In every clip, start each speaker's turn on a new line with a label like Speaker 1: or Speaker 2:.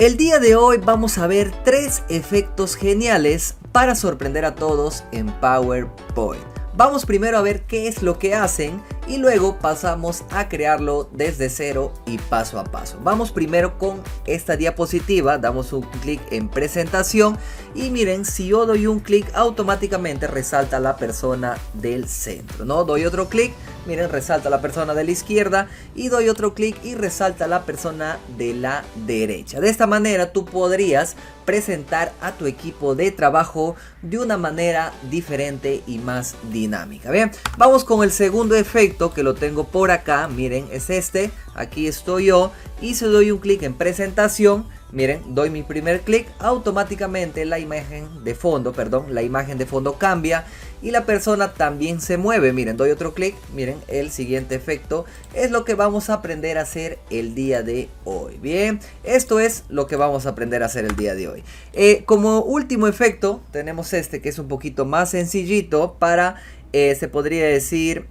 Speaker 1: El día de hoy vamos a ver 3 efectos geniales para sorprender a todos en PowerPoint. Vamos primero a ver qué es lo que hacen y luego pasamos a crearlo desde cero y paso a paso. Vamos primero con esta diapositiva, damos un clic en presentación y miren, si yo doy un clic automáticamente resalta la persona del centro, ¿no? Doy otro clic, miren, resalta la persona de la izquierda y doy otro clic y resalta la persona de la derecha. De esta manera tú podrías presentar a tu equipo de trabajo de una manera diferente y más dinámica. Bien, vamos con el segundo efecto que lo tengo por acá. Miren, es este. Aquí estoy yo y si doy un clic en presentación, miren, doy mi primer clic, automáticamente la imagen de fondo, cambia y la persona también se mueve. Miren, doy otro clic, miren, el siguiente efecto es lo que vamos a aprender a hacer el día de hoy. Bien, esto es lo que vamos a aprender a hacer el día de hoy. Como último efecto tenemos este que es un poquito más sencillito para, se podría decir,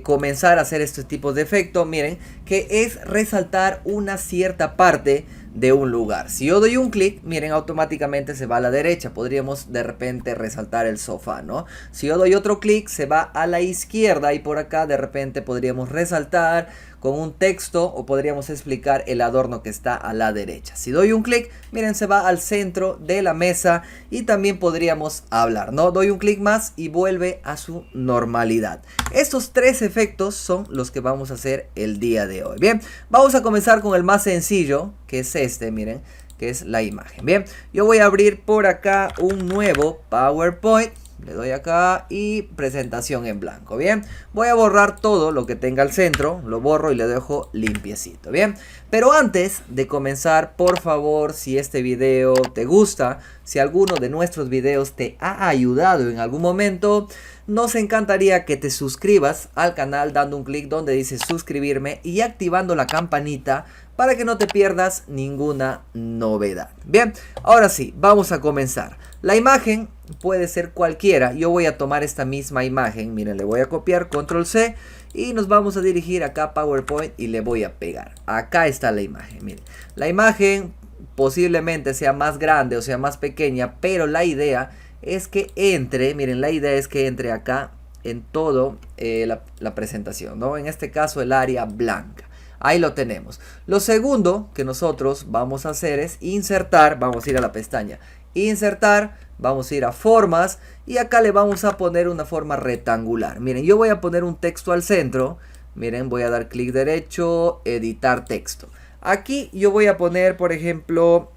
Speaker 1: comenzar a hacer estos tipos de efectos. Miren, que es resaltar una cierta parte de un lugar. Si yo doy un clic, miren, automáticamente se va a la derecha. Podríamos de repente resaltar el sofá, ¿no? Si yo doy otro clic, se va a la izquierda y por acá de repente podríamos resaltar con un texto o podríamos explicar el adorno que está a la derecha. Si doy un clic, miren, se va al centro de la mesa y también podríamos hablar, ¿no? Doy un clic más y vuelve a su normalidad. Estos 3 efectos son los que vamos a hacer el día de hoy. Bien, vamos a comenzar con el más sencillo, que es este, miren, que es la imagen. Bien, yo voy a abrir por acá un nuevo PowerPoint. Le doy acá y presentación en blanco. Bien, voy a borrar todo lo que tenga al centro. Lo borro y le dejo limpiecito. Bien, pero antes de comenzar, por favor, si este video te gusta, si alguno de nuestros videos te ha ayudado en algún momento, nos encantaría que te suscribas al canal dando un clic donde dice suscribirme y activando la campanita para que no te pierdas ninguna novedad. Bien, ahora sí, vamos a comenzar. La imagen puede ser cualquiera. Yo voy a tomar esta misma imagen. Miren, le voy a copiar, control C. Y nos vamos a dirigir acá a PowerPoint y le voy a pegar. Acá está la imagen. Miren, la imagen posiblemente sea más grande o sea más pequeña. Pero la idea es que entre, miren, la idea es que entre acá en todo la presentación, ¿no? En este caso el área blanca. Ahí lo tenemos. Lo segundo que nosotros vamos a hacer es insertar. Vamos a ir a la pestaña insertar, vamos a ir a formas y acá le vamos a poner una forma rectangular. Miren, yo voy a poner un texto al centro. Miren, voy a dar clic derecho, editar texto. Aquí yo voy a poner, por ejemplo,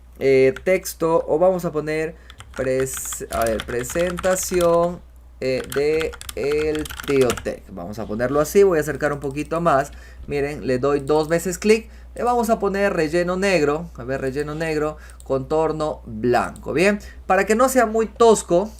Speaker 1: texto, o vamos a poner presentación de el Tío Tech. Vamos a ponerlo así, voy a acercar un poquito más. Miren, le doy 2 veces clic. Le vamos a poner relleno negro, relleno negro, contorno blanco. Bien, para que no sea muy tosco,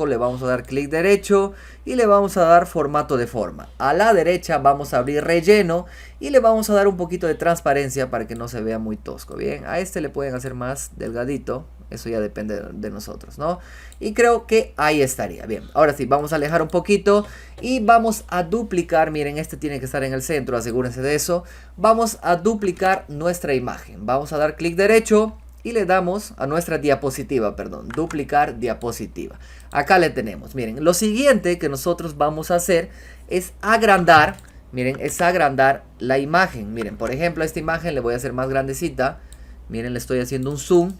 Speaker 1: le vamos a dar clic derecho y le vamos a dar formato de forma. A la derecha vamos a abrir relleno y le vamos a dar un poquito de transparencia para que no se vea muy tosco. Bien, a este le pueden hacer más delgadito. Eso ya depende de nosotros, ¿no? Y creo que ahí estaría. Bien, ahora sí, vamos a alejar un poquito y vamos a duplicar. Miren, este tiene que estar en el centro, asegúrense de eso. Vamos a duplicar nuestra imagen. Vamos a dar clic derecho y le damos a nuestra diapositiva, duplicar diapositiva. Acá le tenemos. Miren, lo siguiente que nosotros vamos a hacer es agrandar. Miren, es agrandar la imagen. Miren, por ejemplo, a esta imagen le voy a hacer más grandecita. Miren, le estoy haciendo un zoom.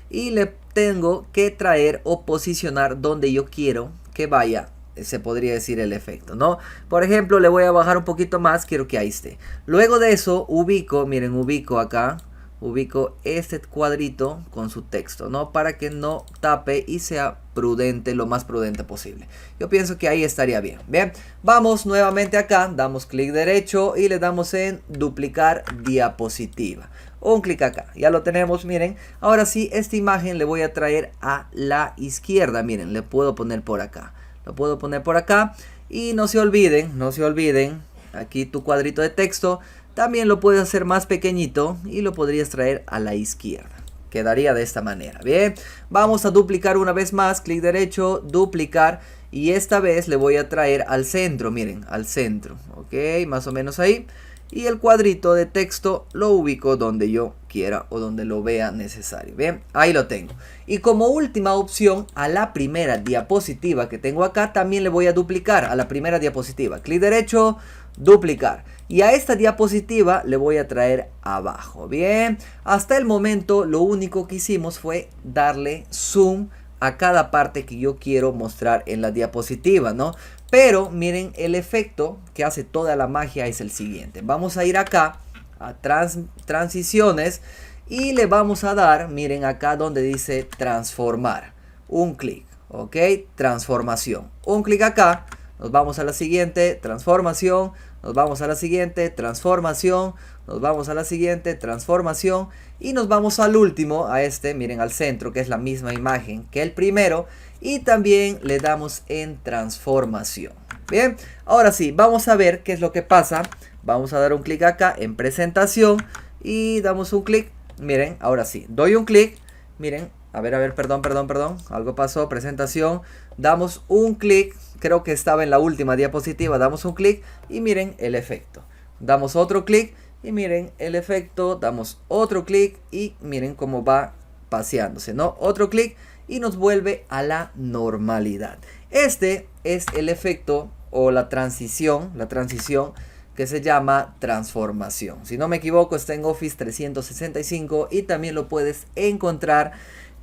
Speaker 1: Y le tengo que traer o posicionar donde yo quiero que vaya, se podría decir, el efecto, ¿no? Por ejemplo, le voy a bajar un poquito más, quiero que ahí esté. Luego de eso ubico, miren, ubico acá, ubico este cuadrito con su texto, ¿no? Para que no tape y sea prudente, lo más prudente posible. Yo pienso que ahí estaría bien. Bien, vamos nuevamente acá, damos clic derecho y le damos en duplicar diapositiva. Un clic acá, ya lo tenemos, miren. Ahora sí, esta imagen le voy a traer a la izquierda. Miren, le puedo poner por acá. Lo puedo poner por acá. Y no se olviden, aquí tu cuadrito de texto. También lo puedes hacer más pequeñito y lo podrías traer a la izquierda. Quedaría de esta manera. Bien, vamos a duplicar una vez más. Clic derecho, duplicar. Y esta vez le voy a traer al centro, miren, al centro. Ok, más o menos ahí. y el cuadrito de texto lo ubico donde yo quiera o donde lo vea necesario. Bien, ahí lo tengo. Y como última opción, a la primera diapositiva que tengo acá también le voy a duplicar a la primera diapositiva. Clic derecho, duplicar. Y a esta diapositiva le voy a traer abajo. Bien, hasta el momento lo único que hicimos fue darle zoom a cada parte que yo quiero mostrar en la diapositiva, ¿no? Pero miren, el efecto que hace toda la magia es el siguiente. Vamos a ir acá a transiciones y le vamos a dar, miren acá donde dice transformar. Un clic, ¿ok? Transformación. Un clic acá, nos vamos a la siguiente, transformación. Nos vamos a la siguiente, transformación. Nos vamos a la siguiente, transformación. Y nos vamos al último, a este, miren, al centro, que es la misma imagen que el primero. Y también le damos en transformación. Bien, ahora sí, vamos a ver qué es lo que pasa. Vamos a dar un clic acá en presentación. Y damos un clic. Miren, ahora sí, doy un clic. Miren, a ver, perdón. Algo pasó, presentación. Damos un clic. Creo que estaba en la última diapositiva. Damos un clic y miren el efecto. Damos otro clic y miren el efecto. Damos otro clic y miren cómo va paseándose, ¿no? Otro clic y nos vuelve a la normalidad. Este es el efecto o la transición que se llama transformación. Si no me equivoco, está en Office 365 y también lo puedes encontrar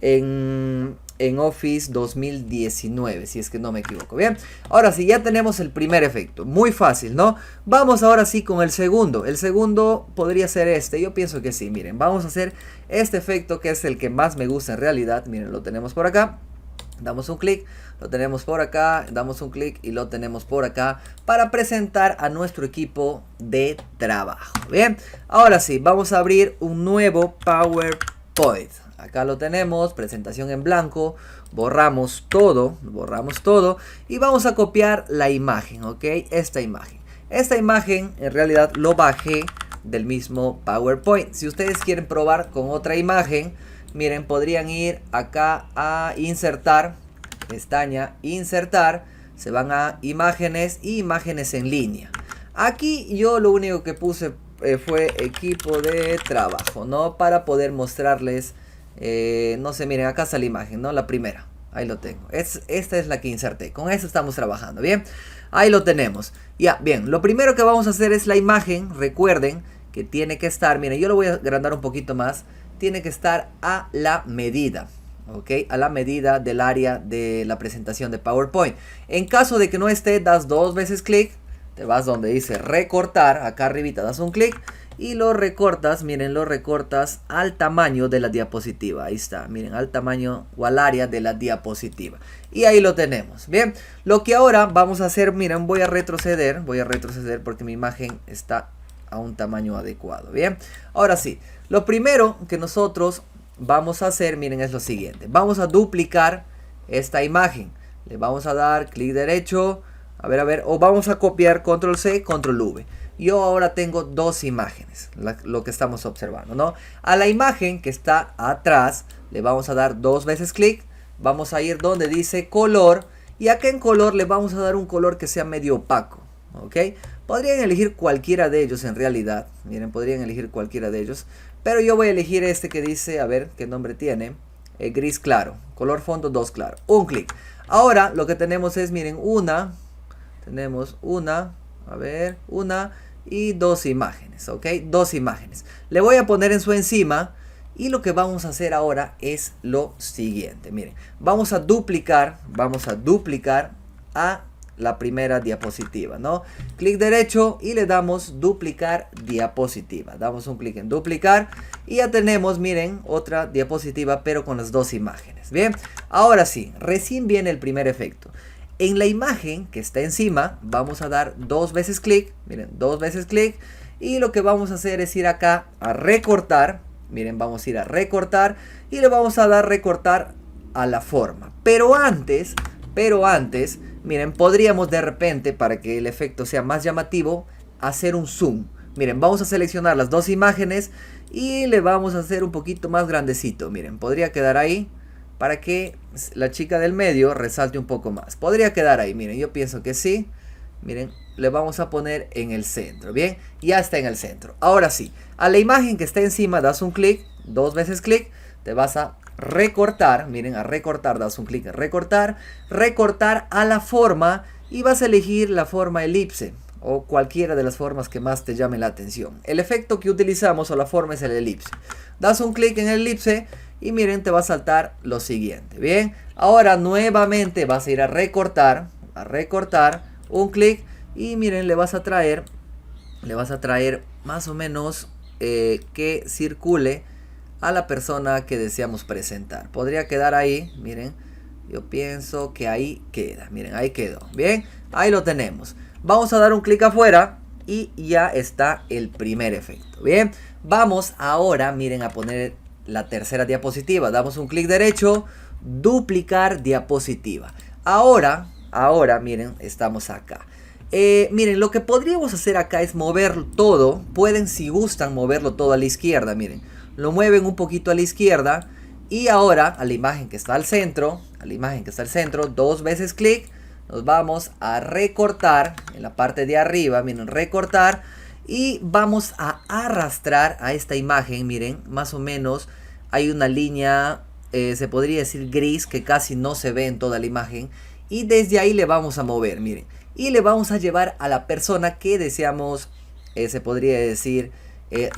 Speaker 1: en Office 2019, si es que no me equivoco. Bien, ahora sí, ya tenemos el primer efecto. Muy fácil, ¿no? Vamos ahora sí con el segundo. El segundo podría ser este. Yo pienso que sí, miren. Vamos a hacer este efecto que es el que más me gusta en realidad. Miren, lo tenemos por acá. Damos un clic, lo tenemos por acá, damos un clic y lo tenemos por acá para presentar a nuestro equipo de trabajo. Bien, ahora sí, vamos a abrir un nuevo PowerPoint. Acá lo tenemos, presentación en blanco, borramos todo y vamos a copiar la imagen, ¿ok? Esta imagen en realidad lo bajé del mismo PowerPoint. Si ustedes quieren probar con otra imagen, miren, podrían ir acá a insertar, pestaña insertar, se van a imágenes y imágenes en línea. Aquí yo lo único que puse fue equipo de trabajo, ¿no? Para poder mostrarles, no sé, miren, acá está la imagen, ¿no? La primera, ahí lo tengo. Esta es la que inserté, con eso estamos trabajando, ¿bien? Ahí lo tenemos. Ya, bien, lo primero que vamos a hacer es la imagen, recuerden que tiene que estar, miren, yo lo voy a agrandar un poquito más. Tiene que estar a la medida, ¿ok? A la medida del área de la presentación de PowerPoint. En caso de que no esté, das dos veces clic, te vas donde dice recortar, acá arribita das un clic y lo recortas, miren, lo recortas al tamaño de la diapositiva. Ahí está, miren, al tamaño o al área de la diapositiva. Y ahí lo tenemos, bien. Lo que ahora vamos a hacer, miren, voy a retroceder porque mi imagen está a un tamaño adecuado, bien. Ahora sí, lo primero que nosotros vamos a hacer, miren, es lo siguiente. Vamos a duplicar esta imagen. Le vamos a dar clic derecho, o vamos a copiar control C, control V. Yo ahora tengo dos imágenes, lo que estamos observando, ¿no? A la imagen que está atrás le vamos a dar dos veces clic. Vamos a ir donde dice color y acá en color le vamos a dar un color que sea medio opaco, ¿ok? Podrían elegir cualquiera de ellos en realidad. Miren, podrían elegir cualquiera de ellos. Pero yo voy a elegir este que dice, a ver qué nombre tiene. Gris claro. Color fondo 2 claro. Un clic. Ahora lo que tenemos es, miren, tenemos una y dos imágenes, ¿ok? Dos imágenes. Le voy a poner en su encima. Y lo que vamos a hacer ahora es lo siguiente. Miren, vamos a duplicar a la primera diapositiva, ¿no? Clic derecho y le damos duplicar diapositiva. Damos un clic en duplicar y ya tenemos, miren, otra diapositiva pero con las dos imágenes. Bien, ahora sí, recién viene el primer efecto. En la imagen que está encima vamos a dar dos veces clic, miren, dos veces clic y lo que vamos a hacer es ir acá a recortar. Miren, vamos a ir a recortar y le vamos a dar recortar a la forma. Pero antes, miren, podríamos de repente, para que el efecto sea más llamativo, hacer un zoom. Miren, vamos a seleccionar las dos imágenes y le vamos a hacer un poquito más grandecito. Miren, podría quedar ahí para que la chica del medio resalte un poco más. Podría quedar ahí, miren, yo pienso que sí. miren, le vamos a poner en el centro, bien, ya está en el centro. Ahora sí, a la imagen que está encima das un clic, 2 veces clic, te vas a recortar, miren, a recortar, das un clic en recortar, recortar a la forma y vas a elegir la forma elipse o cualquiera de las formas que más te llame la atención. El efecto que utilizamos o la forma es el elipse. Das un clic en el elipse y miren, te va a saltar lo siguiente, bien. Ahora nuevamente vas a ir a recortar, un clic y miren, le vas a traer más o menos que circule a la persona que deseamos presentar. Podría quedar ahí, miren, yo pienso que ahí queda, miren, ahí quedó, bien, ahí lo tenemos. Vamos a dar un clic afuera y ya está el primer efecto, bien. Vamos ahora, miren, a poner la tercera diapositiva. Damos un clic derecho, duplicar diapositiva. Ahora, miren, estamos acá. Miren, lo que podríamos hacer acá es mover todo. Pueden, si gustan, moverlo todo a la izquierda, miren. Lo mueven un poquito a la izquierda. Y ahora, a la imagen que está al centro, 2 veces clic, nos vamos a recortar en la parte de arriba, miren, recortar. Y vamos a arrastrar a esta imagen, miren, más o menos hay una línea, se podría decir gris, que casi no se ve en toda la imagen. Y desde ahí le vamos a mover, miren. Y le vamos a llevar a la persona que deseamos, se podría decir,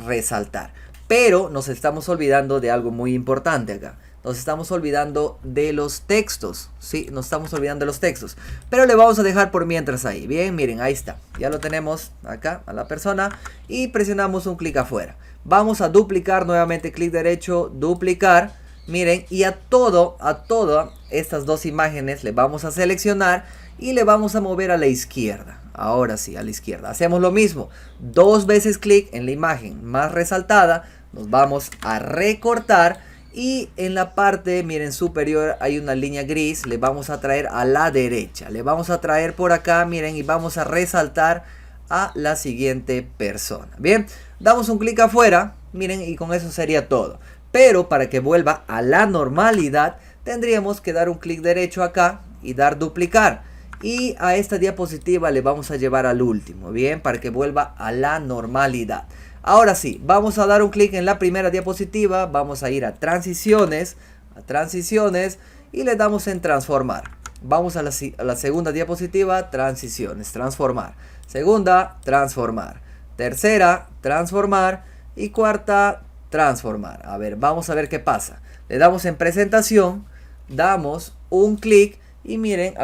Speaker 1: resaltar. Pero nos estamos olvidando de algo muy importante acá. Nos estamos olvidando de los textos, ¿sí? Nos estamos olvidando de los textos. Pero le vamos a dejar por mientras ahí. Bien, miren, ahí está. Ya lo tenemos acá a la persona. Y presionamos un clic afuera. Vamos a duplicar nuevamente, clic derecho, duplicar. Miren, y a todas estas dos imágenes le vamos a seleccionar y le vamos a mover a la izquierda. Ahora sí, a la izquierda. Hacemos lo mismo. 2 veces clic en la imagen más resaltada. Nos vamos a recortar. Y en la parte, miren, superior hay una línea gris. Le vamos a traer a la derecha. Le vamos a traer por acá, miren, y vamos a resaltar a la siguiente persona. Bien, damos un clic afuera, miren, y con eso sería todo. Pero para que vuelva a la normalidad, tendríamos que dar un clic derecho acá y dar duplicar. Y a esta diapositiva le vamos a llevar al último, bien, para que vuelva a la normalidad. Ahora sí, vamos a dar un clic en la primera diapositiva, vamos a ir a transiciones, y le damos en transformar. Vamos a la segunda diapositiva, transiciones, transformar. Segunda, transformar. Tercera, transformar. Y cuarta, transformar. A ver, vamos a ver qué pasa. Le damos en presentación, damos un clic y miren,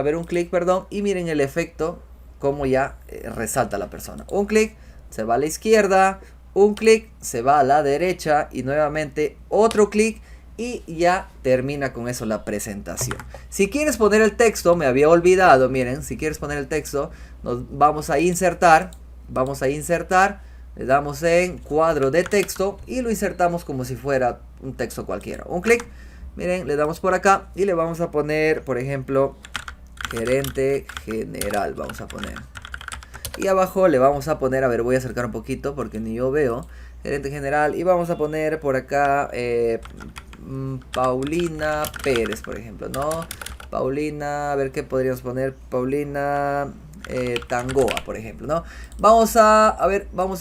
Speaker 1: y miren el efecto como ya resalta la persona. Un clic, se va a la izquierda. Un clic, se va a la derecha y nuevamente otro clic y ya termina con eso la presentación. Si quieres poner el texto, me había olvidado, miren, si quieres poner el texto, nos vamos a insertar, le damos en cuadro de texto y lo insertamos como si fuera un texto cualquiera. Un clic, miren, le damos por acá y le vamos a poner, por ejemplo, gerente general, vamos a poner. Y abajo le vamos a poner, a ver, voy a acercar un poquito porque ni yo veo, gerente general. Y vamos a poner por acá Paulina Pérez, por ejemplo, ¿no? Paulina, a ver qué podríamos poner, Paulina Tangoa, por ejemplo, ¿no? Vamos a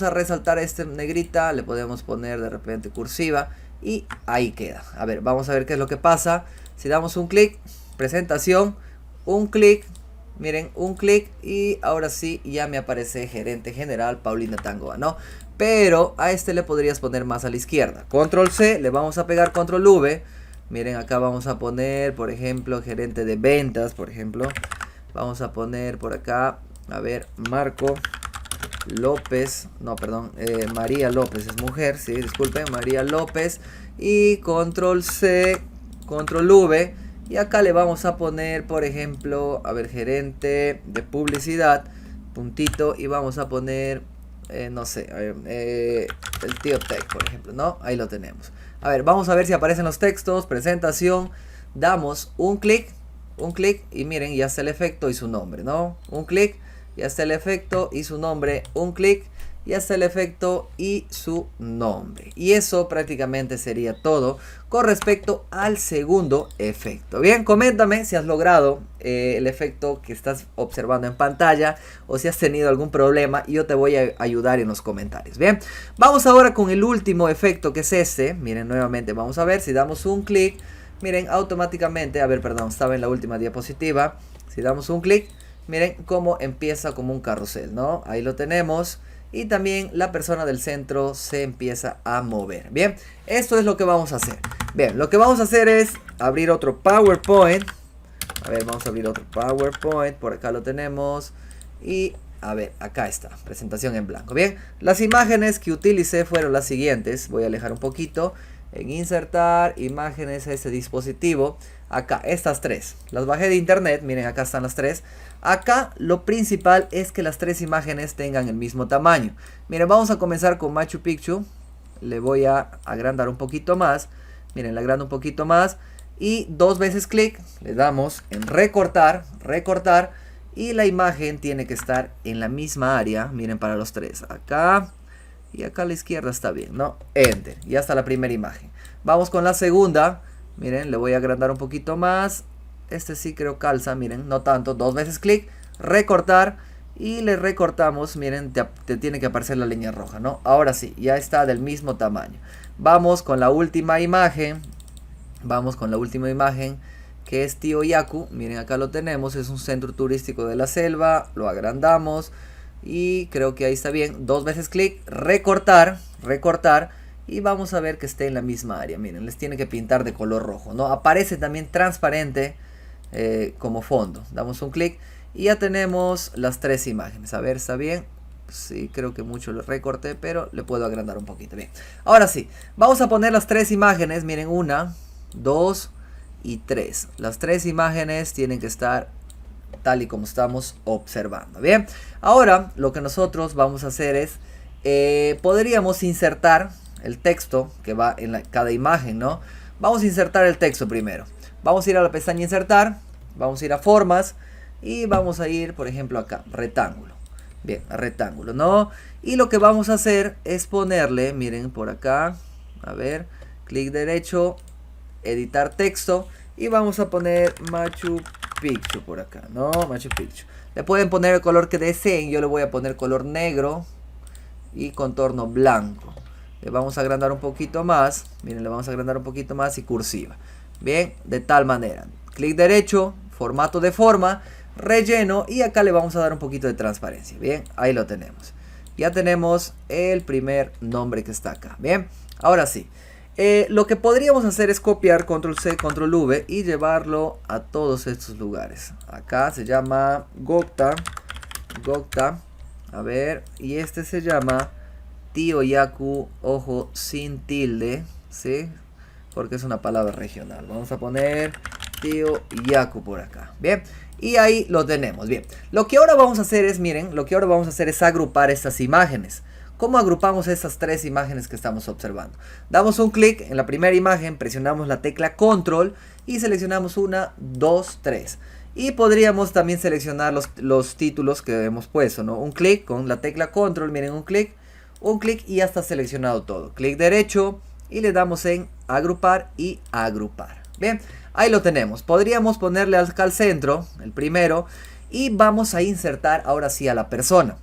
Speaker 1: resaltar a este negrita, le podemos poner de repente cursiva y ahí queda. A ver, vamos a ver qué es lo que pasa. Si damos un clic, presentación, un clic. Miren, un clic y ahora sí ya me aparece gerente general Paulina Tangoa, ¿no? Pero a este le podrías poner más a la izquierda. Control C, le vamos a pegar Control V. Miren, acá vamos a poner, por ejemplo, gerente de ventas, por ejemplo. Vamos a poner por acá, a ver, Marco López. No, perdón, María López es mujer, sí, disculpen, María López. Y Control C, Control V. Y acá le vamos a poner, por ejemplo, a ver, gerente de publicidad, puntito, y vamos a poner, no sé, a ver, el tío Tech, por ejemplo, ¿no? Ahí lo tenemos. A ver, vamos a ver si aparecen los textos, presentación, damos un clic, y miren, ya está el efecto y su nombre, ¿no? Un clic, ya está el efecto y su nombre, un clic, y hasta el efecto y su nombre. Y eso prácticamente sería todo con respecto al segundo efecto. Bien, coméntame si has logrado el efecto que estás observando en pantalla o si has tenido algún problema y yo te voy a ayudar en los comentarios. Bien, vamos ahora con el último efecto, que es este. Miren, nuevamente vamos a ver, si damos un clic, miren, automáticamente, a ver, perdón, estaba en la última diapositiva. Si damos un clic, miren cómo empieza como un carrusel, ¿no? Ahí lo tenemos. Y también la persona del centro se empieza a mover. Bien, esto es lo que vamos a hacer. Bien, lo que vamos a hacer es abrir otro PowerPoint. A ver, vamos a abrir otro PowerPoint. Por acá lo tenemos. Y a ver, acá está, presentación en blanco. Bien, las imágenes que utilicé fueron las siguientes. Voy a alejar un poquito. En insertar imágenes a este dispositivo. Acá, estas tres. Las bajé de internet. Miren, acá están las tres. Acá lo principal es que las tres imágenes tengan el mismo tamaño. Miren, vamos a comenzar con Machu Picchu. Le voy a agrandar un poquito más. Miren, le agrando un poquito más. Y dos veces clic. Le damos en recortar. Recortar. Y la imagen tiene que estar en la misma área. Miren, para los tres. Acá. Y acá a la izquierda está bien, ¿no? Enter. Ya está la primera imagen. Vamos con la segunda. Miren, le voy a agrandar un poquito más. Este sí creo calza, miren, no tanto. Dos veces clic, recortar. Y le recortamos, miren, te tiene que aparecer la línea roja, ¿no? Ahora sí, ya está del mismo tamaño. Vamos con la última imagen. Vamos con la última imagen, que es Tío Yaku. Miren, acá lo tenemos, es un centro turístico de la selva. Lo agrandamos. Y creo que ahí está bien. Dos veces clic, recortar, recortar. Y vamos a ver que esté en la misma área. Miren, les tiene que pintar de color rojo, ¿no? Aparece también transparente como fondo. Damos un clic y ya tenemos las tres imágenes. A ver, ¿está bien? Sí, creo que mucho lo recorté, pero le puedo agrandar un poquito. Bien, ahora sí, vamos a poner las tres imágenes. Miren, 1, 2 y 3. Las tres imágenes tienen que estar tal y como estamos observando. Bien, ahora lo que nosotros vamos a hacer es, podríamos insertar el texto que va en cada imagen, ¿no? Vamos a insertar el texto primero. Vamos a ir a la pestaña insertar, vamos a ir a formas y vamos a ir, por ejemplo, acá, rectángulo. Bien, a rectángulo, ¿no? Y lo que vamos a hacer es ponerle, miren, por acá, a ver, clic derecho, editar texto y vamos a poner Machu Picchu por acá, ¿no? Machu Picchu. Le pueden poner el color que deseen, yo le voy a poner color negro y contorno blanco. Le vamos a agrandar un poquito más. Miren, le vamos a agrandar un poquito más y cursiva. Bien, de tal manera. Clic derecho, formato de forma, relleno y acá le vamos a dar un poquito de transparencia. Bien, ahí lo tenemos. Ya tenemos el primer nombre que está acá. Bien, ahora sí. Lo que podríamos hacer es copiar control C, control V y llevarlo a todos estos lugares. Acá se llama Gokta. Gokta. A ver, y este se llama Tío Yaku, ojo, sin tilde, ¿sí? Porque es una palabra regional. Vamos a poner Tío Yaku por acá. Bien, y ahí lo tenemos. Bien, lo que ahora vamos a hacer es, miren, lo que ahora vamos a hacer es agrupar estas imágenes. ¿Cómo agrupamos estas tres imágenes que estamos observando? Damos un clic en la primera imagen, presionamos la tecla control y seleccionamos 1, 2, 3. Y podríamos también seleccionar los títulos que hemos puesto, ¿no? Un clic con la tecla control, miren, un clic y ya está seleccionado todo. Clic derecho y le damos en agrupar y agrupar. Bien, ahí lo tenemos. Podríamos ponerle acá al centro, el primero, y vamos a insertar ahora sí a la persona.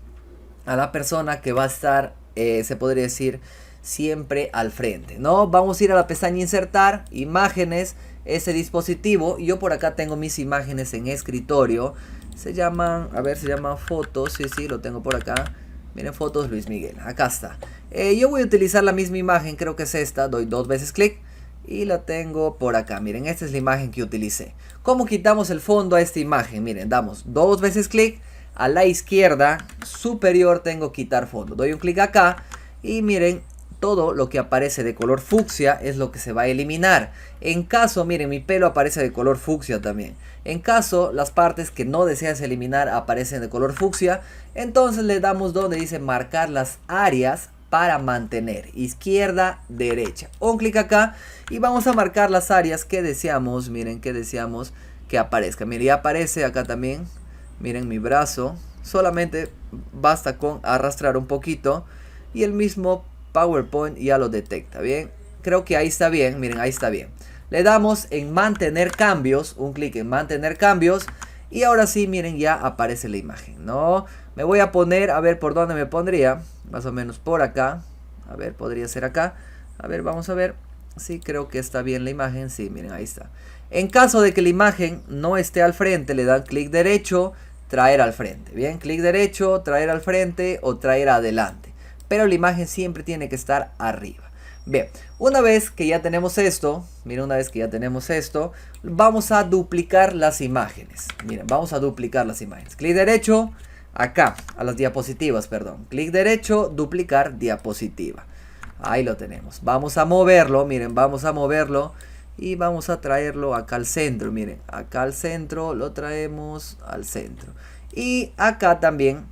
Speaker 1: A la persona que va a estar, se podría decir, siempre al frente, ¿no? Vamos a ir a la pestaña insertar, imágenes, ese dispositivo. Yo por acá tengo mis imágenes en escritorio. Se llaman, a ver, se llaman fotos, sí, lo tengo por acá. Miren, fotos Luis Miguel, acá está. Yo voy a utilizar la misma imagen, creo que es esta. Doy dos veces clic y la tengo por acá. Miren, esta es la imagen que utilicé. ¿Cómo quitamos el fondo a esta imagen? Miren, damos dos veces clic. A la izquierda superior tengo quitar fondo. Doy un clic acá y miren, todo lo que aparece de color fucsia es lo que se va a eliminar. En caso, miren, mi pelo aparece de color fucsia también. En caso, las partes que no deseas eliminar aparecen de color fucsia, entonces le damos donde dice marcar las áreas para mantener. Izquierda, derecha. Un clic acá y vamos a marcar las áreas que deseamos, miren, que deseamos que aparezca. Miren, ya aparece acá también. Miren mi brazo, solamente basta con arrastrar un poquito y el mismo PowerPoint ya lo detecta. Bien, creo que ahí está bien, miren, ahí está bien. Le damos en mantener cambios, un clic en mantener cambios y ahora sí, miren, ya aparece la imagen, ¿no? Me voy a poner, a ver por dónde me pondría, más o menos por acá, a ver, podría ser acá, a ver, vamos a ver, sí, creo que está bien la imagen, sí, miren, ahí está. En caso de que la imagen no esté al frente, le dan clic derecho, traer al frente, bien, clic derecho, traer al frente o traer adelante, pero la imagen siempre tiene que estar arriba. Bien, una vez que ya tenemos esto, miren, una vez que ya tenemos esto, vamos a duplicar las imágenes. Miren, vamos a duplicar las imágenes. Clic derecho, acá, a las diapositivas, perdón. Clic derecho, duplicar diapositiva. Ahí lo tenemos. Vamos a moverlo, miren, vamos a moverlo y vamos a traerlo acá al centro. Miren, acá al centro, lo traemos al centro. Y acá también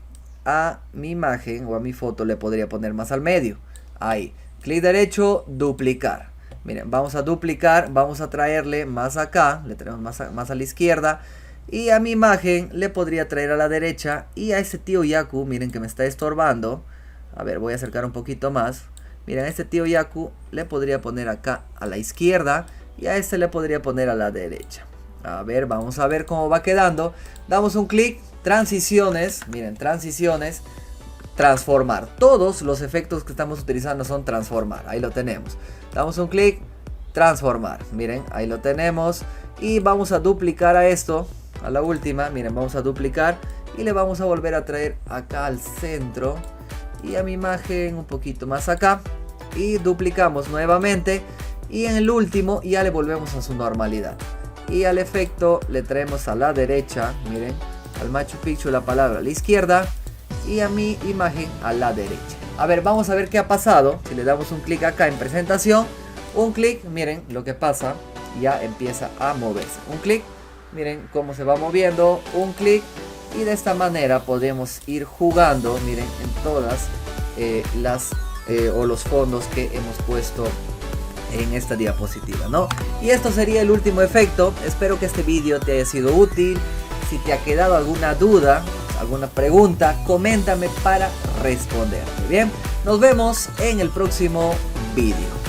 Speaker 1: a mi imagen o a mi foto le podría poner más al medio. Ahí. Clic derecho, duplicar. Miren, vamos a duplicar, vamos a traerle más acá, le traemos más a la izquierda. Y a mi imagen le podría traer a la derecha. Y a ese tío Yaku, miren que me está estorbando. A ver, voy a acercar un poquito más. Miren, a este tío Yaku le podría poner acá a la izquierda. Y a este le podría poner a la derecha. A ver, vamos a ver cómo va quedando. Damos un clic, transiciones, miren, transiciones. Transformar. Todos los efectos que estamos utilizando son transformar. Ahí lo tenemos. Damos un clic. Transformar. Miren, ahí lo tenemos. Y vamos a duplicar a esto. A la última. Miren, vamos a duplicar. Y le vamos a volver a traer acá al centro. Y a mi imagen un poquito más acá. Y duplicamos nuevamente. Y en el último ya le volvemos a su normalidad. Y al efecto le traemos a la derecha. Miren, al Machu Picchu la palabra a la izquierda. Y a mi imagen a la derecha. A ver, vamos a ver qué ha pasado. Si le damos un clic acá en presentación, un clic, miren lo que pasa, ya empieza a moverse. Un clic, miren cómo se va moviendo, un clic, y de esta manera podemos ir jugando, miren, en todas los fondos que hemos puesto en esta diapositiva, ¿no? Y esto sería el último efecto. Espero que este vídeo te haya sido útil. Si te ha quedado alguna duda, alguna pregunta, coméntame para responderte. Bien, nos vemos en el próximo vídeo.